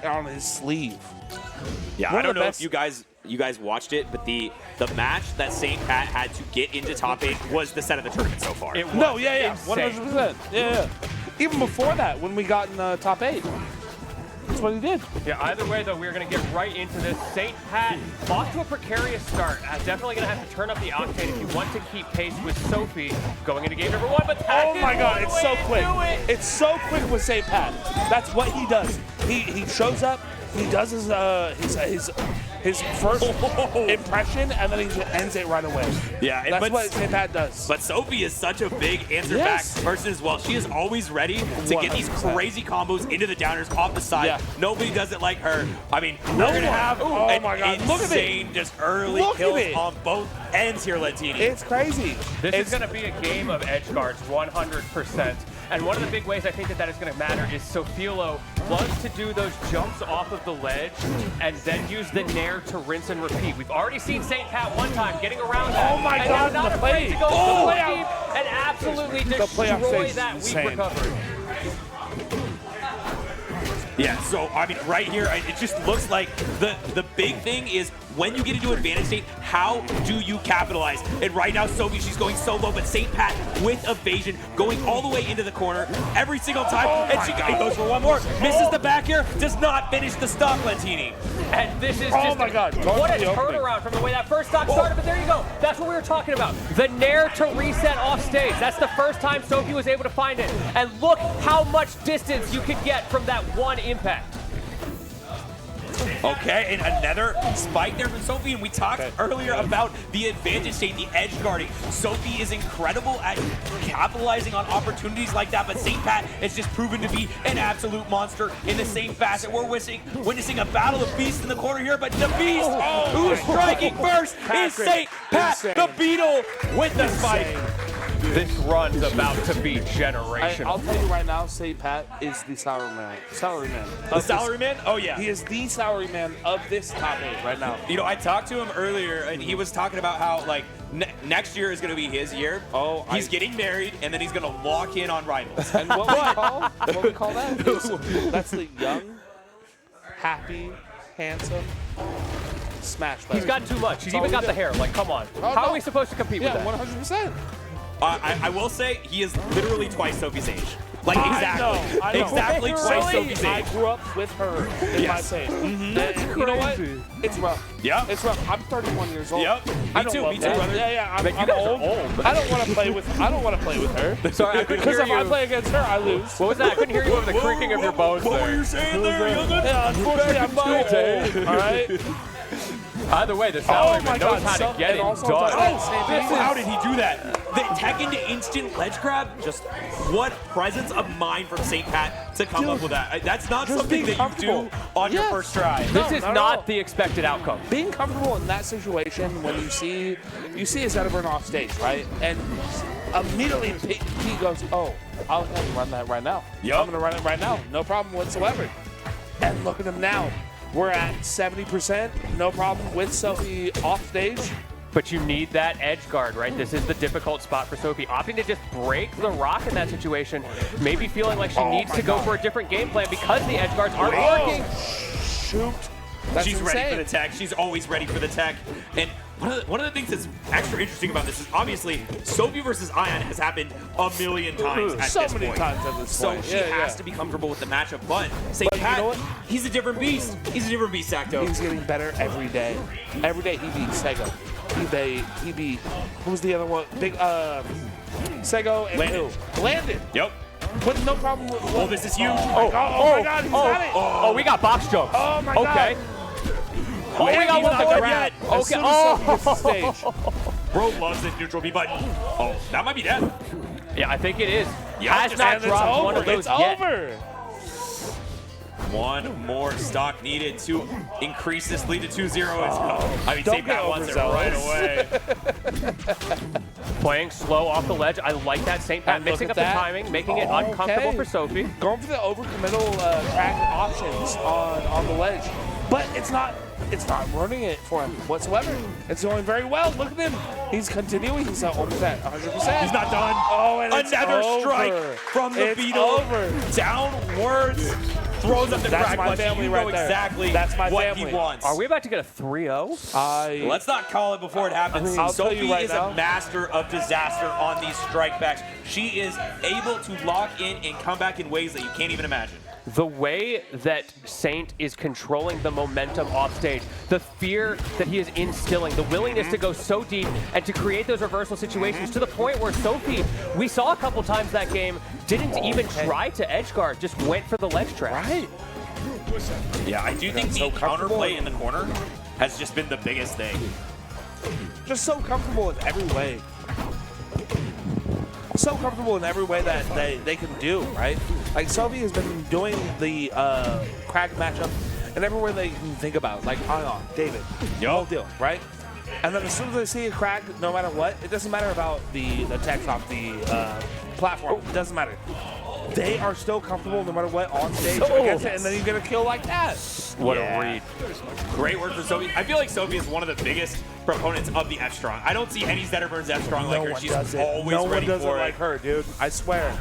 on his sleeve. Yeah, I don't know if you guys watched it, but the match that SaintPat had to get into top 8 was the set of the tournament so far. No, yeah, 100%. Yeah. Even before that, when we got in top 8. That's what he did. Yeah, either way, though, we're going to get right into this. SaintPat off to a precarious start. Definitely going to have to turn up the octane if you want to keep pace with Sophie going into game number 1. But oh my God, it's so quick. It's so quick with SaintPat. That's what he does. He shows up, he does his first impression, and then he ends it right away. Yeah, that's what SaintPat does. But Sophie is such a big answer back person as well. She is always ready to get these crazy combos into the downers off the side. Yeah. Nobody does it like her. I mean, we're going to have an insane just early kills on both ends here, Lentini. It's crazy. This is going to be a game of edge guards, 100%. And one of the big ways I think that is going to matter is Sophilo loves to do those jumps off of the ledge and then use the nair to rinse and repeat. We've already seen SaintPat one time getting around that. Oh my God, not afraid to go deep and absolutely destroy that weak recovery. Yeah, so, I mean, right here, it just looks like the big thing is when you get into advantage state, how do you capitalize? And right now, Sophie, she's going so low, but SaintPat with evasion, going all the way into the corner every single time, and she goes for one more. Misses the back here, does not finish the stock, Lentini. And this is just what a turnaround from the way that first stock started, but there you go. That's what we were talking about. The nair to reset off stage. That's the first time Sophie was able to find it. And look how much distance you can get from that one impact. Okay, and another spike there from Sophie, and we talked earlier about the advantage state, the edge guarding. Sophie is incredible at capitalizing on opportunities like that, but SaintPat has just proven to be an absolute monster in the same facet. We're witnessing a battle of beasts in the corner here, but the beast who's striking first is SaintPat, the Beetle with the spike. This run's about to be generational. I'll tell you right now, SaintPat is the salaryman. The salaryman? Oh, yeah. He is the salaryman of this top 8 right now. You know, I talked to him earlier, and he was talking about how, like, next year is going to be his year. He's getting married, and then he's going to lock in on Rivals. And what we call that is, that's the young, happy, handsome smash player. He's got too much. He's even got the hair. Like, come on. How are we supposed to compete with that? 100%. I will say he is literally twice Sophie's age. Like, exactly. I know. Exactly twice Sophie's age. I grew up with her in my stage. You know what? It's rough. Yeah. It's rough. I'm 31 years old. Yep. Me too, brother. Yeah, I'm old. I don't want to play with her. Sorry, I couldn't hear you. Because if I play against her, I lose. What was that? I couldn't hear you over the creaking of your bones What were you saying there, young'un? Yeah, unfortunately, I'm too old. All right? Either way, the salaryman knows how to get it done. How did he do that? The tech into instant ledge grab, just what presence of mind from SaintPat to come up with that. That's not something that you do on your first try. This is not the expected outcome. Being comfortable in that situation when you see a Zetterburn off stage, right? And immediately he goes, oh, I'll have to run that right now. Yep. I'm going to run it right now. No problem whatsoever. And look at him now. We're at 70%, no problem with Sophie off stage. But you need that edge guard, right? This is the difficult spot for Sophie. Opting to just break the rock in that situation, maybe feeling like she needs to go for a different game plan because the edge guards aren't working. Shoot. That's She's insane. ready for the tech. She's always ready for the tech. And one of the things that's extra interesting about this is obviously Sophie versus Ion has happened a million times at this point. So many times at this point. So she has to be comfortable with the matchup. But SaintPat, you know he's a different beast. He's a different beast, Sacto. He's getting better every day. Every day he beats Sego. He beat, who was the other one? Big, Sego and Landon. Yep. With no problem with Oh, this is huge. Oh my God, he's got it. Oh, we got box jumps. Oh my God. Okay. Oh, we got one more yet. Okay. Oh. Stage. Bro loves this neutral B button. Oh, that might be death. Yeah, I think it is. Yeah, Has not dropped one of those yet. It's over. One more stock needed to increase this lead to 2-0. I mean, SaintPat wants it right away. Playing slow off the ledge. I like that. SaintPat mixing up the timing, making it uncomfortable for Sophie. Going for the overcommittal crack options on the ledge. But it's not running it for him whatsoever. It's going very well. Look at him. He's continuing. He's almost at 100%. He's not done. Oh, and another strike from the Beetle. Downwards. throws up the That's crack my punch. family You know right there. exactly That's my what family. he wants. Are we about to get a 3-0? Let's not call it before it happens. I'll tell Sophie you right is now. a master of disaster on these strike backs. She is able to lock in and come back in ways that you can't even imagine. The way that Saint is controlling the momentum off stage, the fear that he is instilling, the willingness to go so deep and to create those reversal situations to the point where Sophie, we saw a couple times that game, didn't even try to edge guard, just went for the ledge trap. Right. Yeah, I do think the so comfortable. counterplay in the corner has just been the biggest thing. Just so comfortable in every way. So comfortable in every way that they can do, right? Like, Sophie has been doing the Crag matchup in every way they can think about. Like, Ion, David, whole deal, right? And then as soon as they see a Crag, no matter what, it doesn't matter about the text off the platform. It doesn't matter. They are still comfortable no matter what on stage against it, and then you get a kill like that. What a read. Great work for Sophie. I feel like Sophie is one of the biggest proponents of the F-Strong. I don't see any Zetterburns F-Strong like her. She's always No one ready does it for like her, dude. I swear.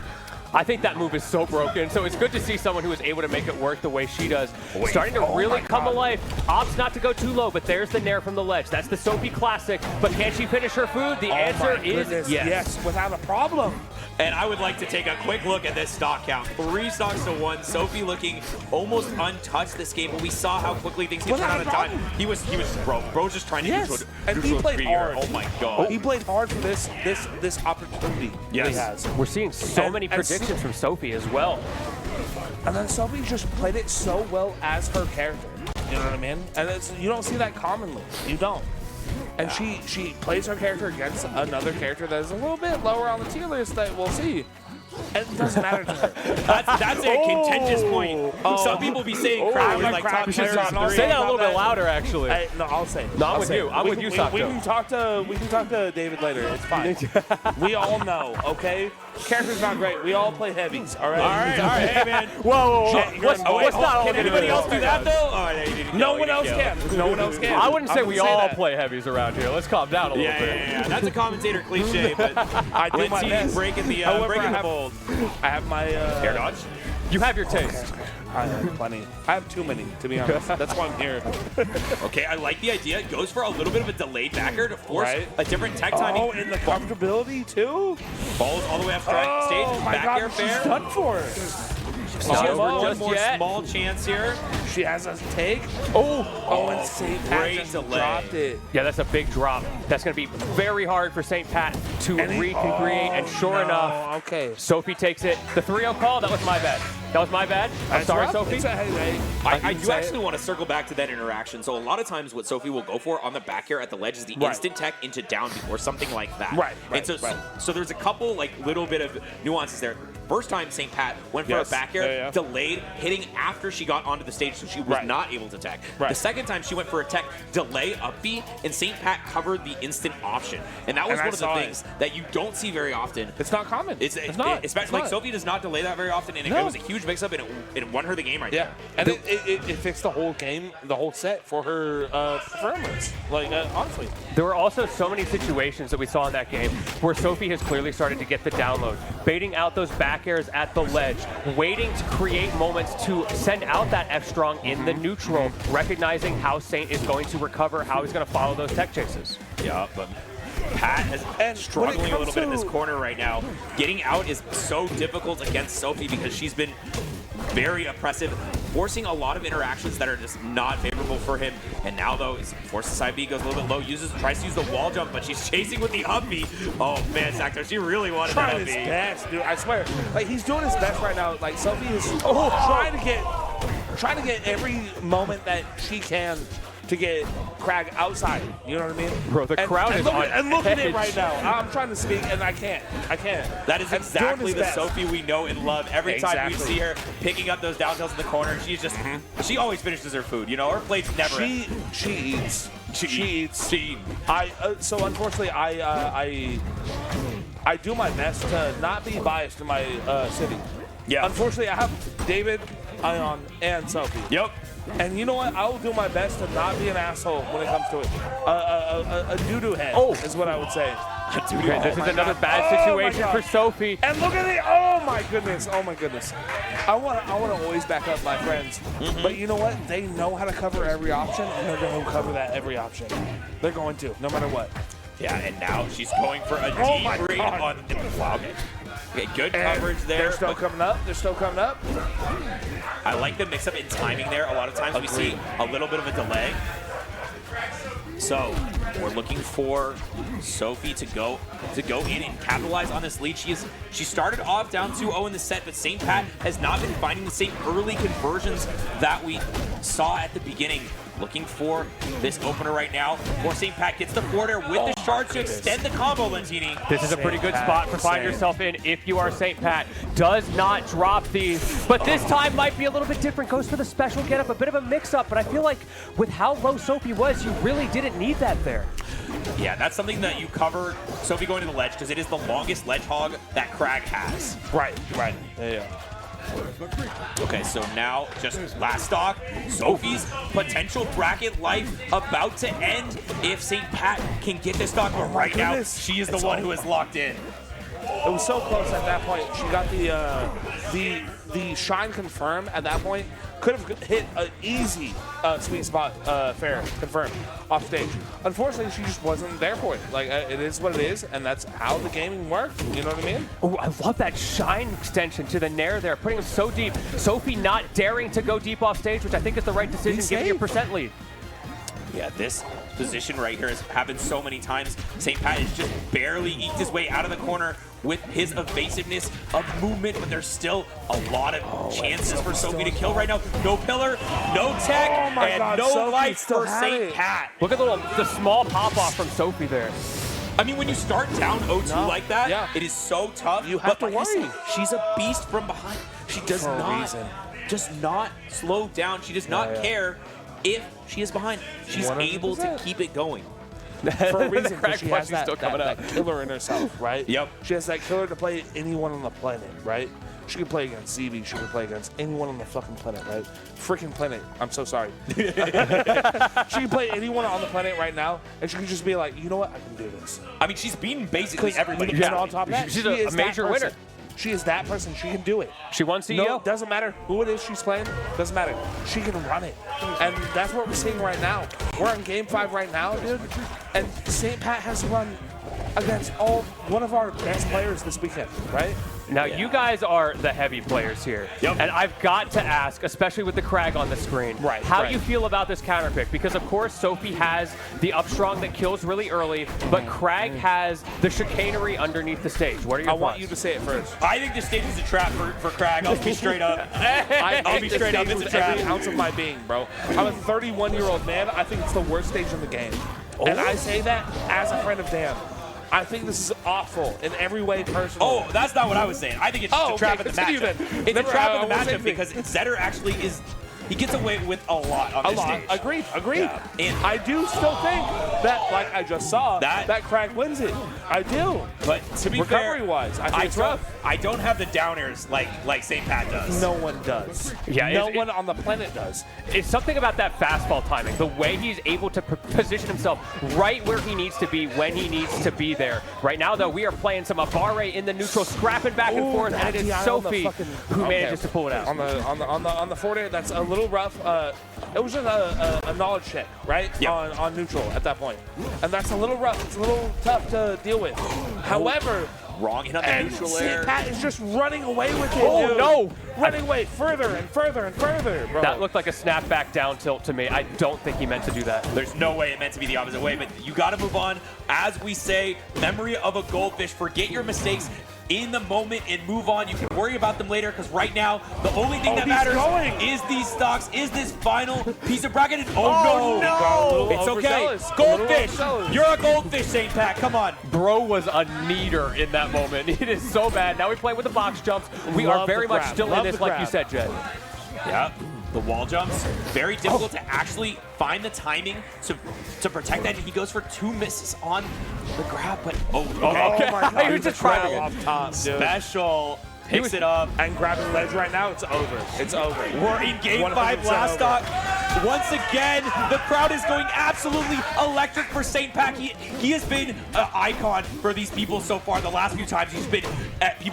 I think that move is so broken, so it's good to see someone who is able to make it work the way she does. Starting to really come alive. Opts not to go too low, but there's the nair from the ledge. That's the Sophie classic, but can she finish her food? The answer is yes. Yes, without a problem. And I would like to take a quick look at this stock count. 3 stocks to 1. Sophie looking almost untouched this game, but we saw how quickly things can turn on a dime. He was bro's just trying to Yes, and he played hard. Oh my god. He played hard for this opportunity that he has. We're seeing so many predictions from Sophie as well. And then Sophie just played it so well as her character. You know what I mean? And you don't see that commonly. You don't. And she plays her character against another character that is a little bit lower on the tier list that we'll see. And it doesn't matter to her. That's a contentious point. Some people be saying Crag is like top Say players. Say that a little bit louder, actually. No, I'll say it. No, I'm I'll with say you. it. I'm with you, Sakto. We can talk to David later. It's fine. We all know, okay? Character's not great. We all play heavies, all right? All right, hey man. Whoa. What's not Can anybody else do that though? Oh, no one else can. No one else can. I wouldn't say we all that. play heavies around here. Let's calm down a little bit. Yeah. That's a commentator cliche, but I do my best. breaking the mold. I have my Air dodge. You have your taste. I have plenty. I have too many, to be honest. That's why I'm here. Okay, I like the idea. It goes for a little bit of a delayed backer to force a different tech timing. Oh, and the comfortability too. Balls all the way up stage. Oh my Back God, air she's fair. done for it. Not Just over one just more yet. small chance here. She has a take. Oh, And SaintPat great just delay. dropped it. yeah, that's a big drop. That's going to be very hard for SaintPat to recreate, and sure enough, Okay. Sophie takes it. The 3-0 call, that was my bad. That was my bad. I'm sorry, Sophie. I do actually want to circle back to that interaction. So a lot of times what Sophie will go for on the back air at the ledge is the instant tech into down B or something like that. And so there's a couple like little bit of nuances there. First time SaintPat went for a back air, delayed, hitting after she got onto the stage, so she was not able to tech. The second time she went for a tech, delay up B, and SaintPat covered the instant option. And that was one of the things that you don't see very often. It's not common. It's not. Especially like Sophie does not delay that very often, and it was a huge mix-up, and it won her the game right there. And it fixed the whole game, the whole set for her performance. Like, honestly. There were also so many situations that we saw in that game where Sophie has clearly started to get the download, baiting out those back airs at the ledge, waiting to create moments to send out that F-Strong in the neutral, recognizing how Saint is going to recover, how he's going to follow those tech chases. Yeah, but Pat is struggling a little bit in this corner right now. Getting out is so difficult against Sophie because she's been very oppressive, forcing a lot of interactions that are just not favorable for him. And now, though, he's forced to side B, goes a little bit low, tries to use the wall jump, but she's chasing with the up B. Oh, man, Sakto, she really wanted that up B. Trying his best, dude. I swear. Like, he's doing his best right now. Like, Sophie is trying to get every moment that she can to get Crag outside. You know what I mean? Bro, the crowd is on and look at it edge. right now. I'm trying to speak, and I can't. That is exactly the Sophie we know and love. Every time we see her picking up those down tilts in the corner, she's just, she always finishes her food. You know, her plate's never. She eats. She eats. So unfortunately, I do my best to not be biased in my city. Yeah. Unfortunately, I have David, Ion, and Sophie. Yep. And you know what? I will do my best to not be an asshole when it comes to it. A doo-doo head is what I would say. Okay, this is another bad situation for Sophie. And look at it! Oh my goodness! Oh my goodness! I want to always back up my friends, but you know what? They know how to cover every option, and they're going to cover that every option. They're going to, no matter what. Yeah, and now she's going for a deep read on. Wow. Okay, good And coverage there. They're still coming up. They're still coming up. I like the mix-up in timing there. A lot of times we see a little bit of a delay. So we're looking for Sophie to go in and capitalize on this lead. She started off down 2-0 in the set, but SaintPat has not been finding the same early conversions that we saw at the beginning. Looking for this opener right now. Before SaintPat gets the forward air with the shards to extend the combo, Lentini. This is a pretty good spot to find yourself in if you are SaintPat. Does not drop these, but this time might be a little bit different. Goes for the special get up, a bit of a mix-up, but I feel like with how low Sophie was, you really didn't need that there. Yeah, that's something that you covered, Sophie going to the ledge, because it is the longest ledge hog that Crag has. Right. Yeah. Okay, so now just last stock. Sophie's potential bracket life about to end if SaintPat can get this stock, but right now she is the one who is locked in. It was so close at that point. She got the shine confirm at that point. Could have hit an easy sweet spot fair confirm off stage. Unfortunately, she just wasn't there for it. Like, it is what it is, and that's how the gaming works. You know what I mean? Oh, I love that shine extension to the nair there, putting him so deep. Sophie not daring to go deep off stage, which I think is the right decision, giving you a percent lead. Yeah, this position right here has happened so many times. SaintPat has just barely eked his way out of the corner with his evasiveness of movement, but there's still a lot of chances for Sophie to kill right now. No pillar, no tech, and no life for SaintPat. Look at the small pop-off from Sophie there. I mean, when you start down 0-2 like that, it is so tough. You have to worry. She's a beast from behind. She does not slow down. She does not care if she is behind. She's 100%. able to keep it going. For a reason, Crack she has still coming that killer in herself, right? Yep. She has that killer to play anyone on the planet, right? She can play against ZB, she can play against anyone on the fucking planet, right? Freaking planet. I'm so sorry. She can play anyone on the planet right now, and she can just be like, you know what? I can do this. I mean, she's beaten basically everybody. And on top of that, she's she a is major that person. winner. She is that person. She can do it. She won CEO. No, doesn't matter who it is she's playing. Doesn't matter. She can run it. And that's what we're seeing right now. We're on game 5 right now, dude. And SaintPat has run against one of our best players this weekend, right? Now, you guys are the heavy players here. Yep. And I've got to ask, especially with the Crag on the screen, how you feel about this counter pick? Because, of course, Sophie has the up strong that kills really early, but Crag has the chicanery underneath the stage. What are your thoughts? I want you to say it first. I think this stage is a trap for Crag. I'll be straight up. I'll be straight up. It's a trap. Every ounce of my being, bro. I'm a 31-year-old man. I think it's the worst stage in the game. And I say that as a friend of Dan. I think this is awful in every way personally. Oh, that's not what I was saying. I think it's just a trap in the matchup. It's a trap in the matchup because Zetter actually is... He gets away with a lot on this stage. Agreed. Yeah. And I do still think that, like I just saw, that Crag wins it. I do. But to be fair, recovery-wise, I think it's rough. I don't have the downers like SaintPat does. No one does. Yeah, no one on the planet does. It's something about that fastball timing, the way he's able to position himself right where he needs to be when he needs to be there. Right now, though, we are playing some Abare in the neutral, scrapping back and forth, and it is Sophie who manages to pull it out. On the forward air, that's a little rough. It was just a knowledge check, right? Yep. On neutral at that point. And that's a little rough. It's a little tough to deal with. However, wrong hit on the neutral air. SaintPat is just running away with it, Oh, no! Running away further and further and further, bro. That looked like a snapback down tilt to me. I don't think he meant to do that. There's no way it meant to be the opposite way, but you got to move on. As we say, memory of a goldfish. Forget your mistakes in the moment and move on. You can worry about them later because right now, the only thing that matters is these stocks, is this final piece of bracket. Oh, no! It's okay. Goldfish. You're a goldfish, SaintPat. Come on. Bro was a kneader in that moment. It is so bad. Now we play with the box jumps. We are very much still in this, like you said, Jed. Yeah. The wall jumps, very difficult to actually find the timing to protect that. And he goes for 2 misses on the grab, but oh my God, he was just trying off top, dude. Special picks it up and grabbing ledge right now. It's over. It's over. We're in game 5 last stock. Once again, the crowd is going absolutely electric for SaintPat. He has been an icon for these people so far. The last few times people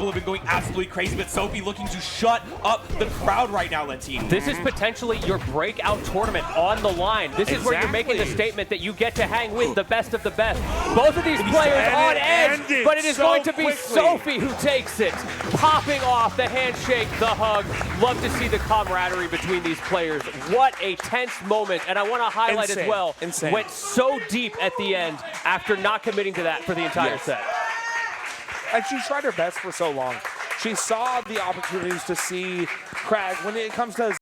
have been going absolutely crazy, but Sophie looking to shut up the crowd right now, Lentini. This is potentially your breakout tournament on the line. This is where you're making the statement that you get to hang with the best of the best. Both of these players on edge, but it is going to be Sophie who takes it. Popping off the handshake, the hug. Love to see the camaraderie between these players. What a tense moment, and I want to highlight as well, went so deep at the end after not committing to that for the entire set. And she tried her best for so long. She saw the opportunities to see Crag when it comes to